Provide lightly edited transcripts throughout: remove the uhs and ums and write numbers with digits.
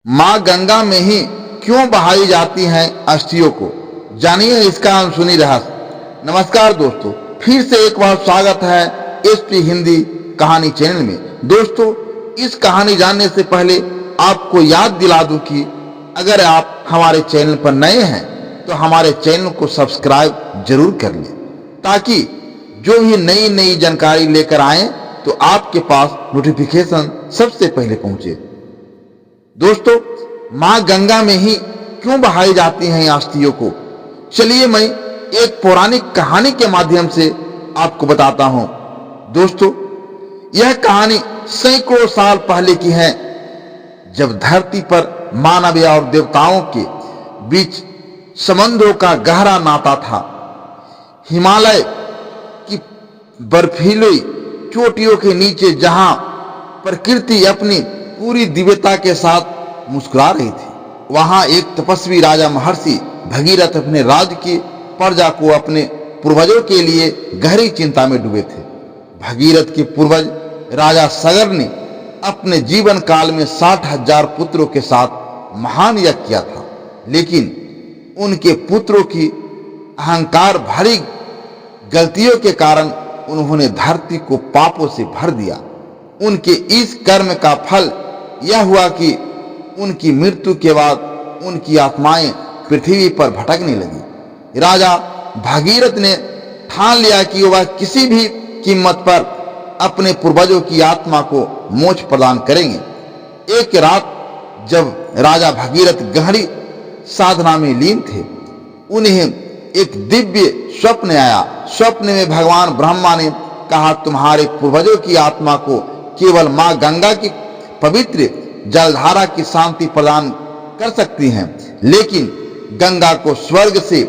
मां गंगा में ही क्यों बहाई जाती हैं अस्थियों को, जानिए इसका अनसुनी रहस्य। नमस्कार दोस्तों, फिर से एक बार स्वागत है एसपी हिंदी कहानी चैनल में। दोस्तों, इस कहानी जानने से पहले आपको याद दिला दूं कि अगर आप हमारे चैनल पर नए हैं तो हमारे चैनल को सब्सक्राइब जरूर कर लें, ताकि जो भी नई नई जानकारी लेकर आए तो आपके पास नोटिफिकेशन सबसे पहले पहुंचे। दोस्तों, मां गंगा में ही क्यों बहाई जाती हैं अस्थियों को, चलिए मैं एक पौराणिक कहानी के माध्यम से आपको बताता हूं। दोस्तों, यह कहानी सैकड़ों साल पहले की है, जब धरती पर मानव और देवताओं के बीच संबंधों का गहरा नाता था। हिमालय की बर्फीली चोटियों के नीचे जहां प्रकृति अपनी पूरी दिव्यता के साथ मुस्कुरा रही थी, वहां एक तपस्वी राजा महर्षि भगीरथ अपने राज्य की प्रजा को अपने पूर्वजों के लिए गहरी चिंता में डूबे थे। भगीरथ के पूर्वज राजा सगर ने अपने जीवन काल में 60,000 पुत्रों के साथ महान यज्ञ किया था, लेकिन उनके पुत्रों की अहंकार भरी गलतियों के कारण उन्होंने धरती को पापों से भर दिया। उनके इस कर्म का फल यह हुआ कि उनकी मृत्यु के बाद उनकी आत्माएं पृथ्वी पर भटकने लगी। राजा भागीरथ ने ठान लिया कि वह किसी भी कीमत पर अपने पूर्वजों की आत्मा को मोक्ष प्रदान करेंगे। एक रात जब राजा भागीरथ गहरी साधना में लीन थे, उन्हें एक दिव्य स्वप्न आया। स्वप्न में भगवान ब्रह्मा ने कहा, तुम्हारे पूर्वजों की आत्मा को केवल मां गंगा की पवित्र जलधारा की शांति प्रदान कर सकती हैं, लेकिन गंगा को स्वर्ग से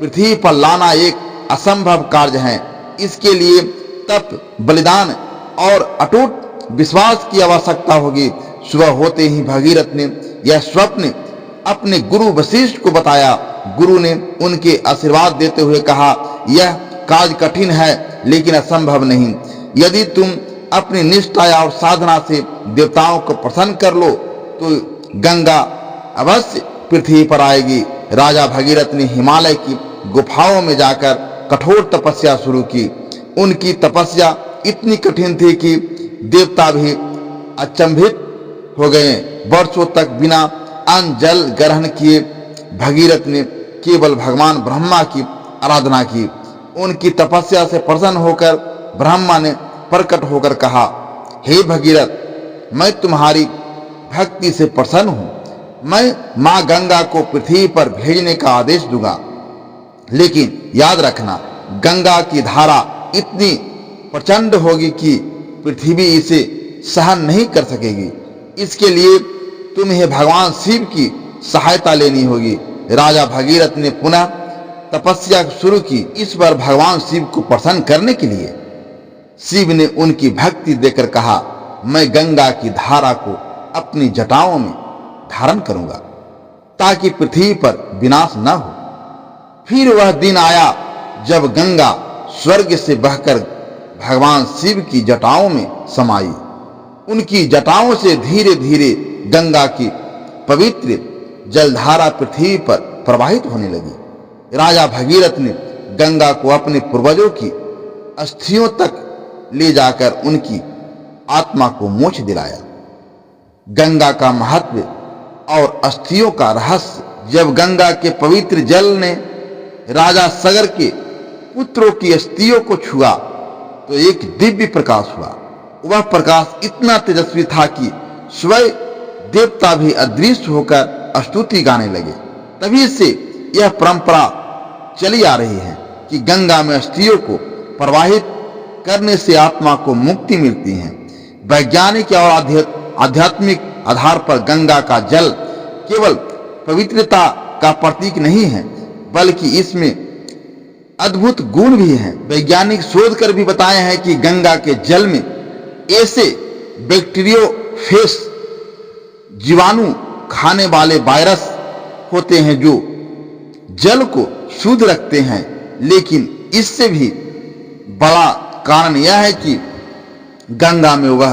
पृथ्वी पर लाना एक असंभव कार्य है। इसके लिए तप, बलिदान और अटूट विश्वास की आवश्यकता होगी। सुबह होते ही भगीरथ ने यह स्वप्न अपने गुरु वशिष्ठ को बताया। गुरु ने उनके आशीर्वाद देते हुए कहा, यह कार्य कठिन है लेकिन असंभव नहीं। यदि तुम अपनी निष्ठा और साधना से देवताओं को प्रसन्न कर लो तो गंगा अवश्य पृथ्वी पर आएगी। राजा भगीरथ ने हिमालय की गुफाओं में जाकर कठोर तपस्या शुरू की। उनकी तपस्या इतनी कठिन थी कि देवता भी अचंभित हो गए। वर्षों तक बिना अन्न जल ग्रहण किए भगीरथ ने केवल भगवान ब्रह्मा की आराधना की। उनकी तपस्या से प्रसन्न होकर ब्रह्मा ने प्रकट होकर कहा, हे भगीरथ, मैं तुम्हारी भक्ति से प्रसन्न हूं। मैं मां गंगा को पृथ्वी पर भेजने का आदेश दूंगा, लेकिन याद रखना, गंगा की धारा इतनी प्रचंड होगी कि पृथ्वी इसे सहन नहीं कर सकेगी। इसके लिए तुम्हें भगवान शिव की सहायता लेनी होगी। राजा भगीरथ ने पुनः तपस्या शुरू की, इस बार भगवान शिव को प्रसन्न करने के लिए। शिव ने उनकी भक्ति देकर कहा, मैं गंगा की धारा को अपनी जटाओं में धारण करूंगा ताकि पृथ्वी पर विनाश न हो। फिर वह दिन आया जब गंगा स्वर्ग से बहकर भगवान शिव की जटाओं में समाई। उनकी जटाओं से धीरे धीरे गंगा की पवित्र जलधारा पृथ्वी पर प्रवाहित होने लगी। राजा भगीरथ ने गंगा को अपने पूर्वजों की अस्थियों तक ले जाकर उनकी आत्मा को मोक्ष दिलाया। गंगा का महत्व और अस्थियों का रहस्य। जब गंगा के पवित्र जल ने राजा सगर के पुत्रों की अस्थियों को छुआ तो एक दिव्य प्रकाश हुआ। वह प्रकाश इतना तेजस्वी था कि स्वयं देवता भी अदृश्य होकर स्तुति गाने लगे। तभी से यह परंपरा चली आ रही है कि गंगा में अस्थियों को प्रवाहित करने से आत्मा को मुक्ति मिलती है। वैज्ञानिक और आध्यात्मिक आधार पर गंगा का जल केवल पवित्रता का प्रतीक नहीं है, बल्कि इसमें अद्भुत गुण भी हैं। वैज्ञानिक शोध कर भी बताए हैं कि गंगा के जल में ऐसे बैक्टीरियोफेज जीवाणु खाने वाले वायरस होते हैं जो जल को शुद्ध रखते हैं। लेकिन इससे भी बड़ा कारण यह है कि गंगा में वह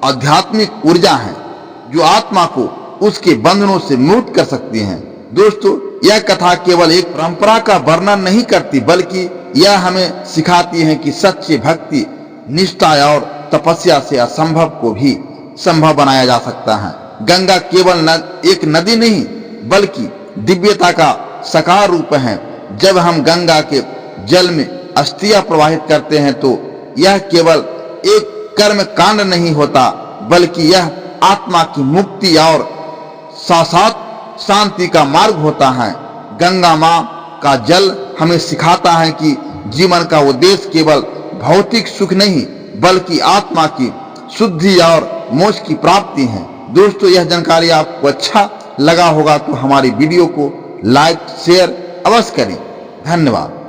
आध्यात्मिक ऊर्जा है जो आत्मा को उसके बंधनों से मुक्त कर सकती हैं। दोस्तों, यह कथा केवल एक परंपरा का वर्णन नहीं करती, बल्कि यह हमें सिखाती है कि सच्ची भक्ति, निष्ठा और तपस्या से असंभव को भी संभव बनाया जा सकता है। गंगा केवल एक नदी नहीं, बल्कि दिव्यता का साकार रूप है। जब हम गंगा के जल में अस्थियां प्रवाहित करते हैं तो यह केवल एक कर्म कांड नहीं होता, बल्कि यह आत्मा की मुक्ति और शाश्वत शांति का मार्ग होता है। गंगा माँ का जल हमें सिखाता है कि जीवन का उद्देश्य केवल भौतिक सुख नहीं, बल्कि आत्मा की शुद्धि और मोक्ष की प्राप्ति है। दोस्तों, यह जानकारी आपको अच्छा लगा होगा तो हमारी वीडियो को लाइक शेयर अवश्य करें। धन्यवाद।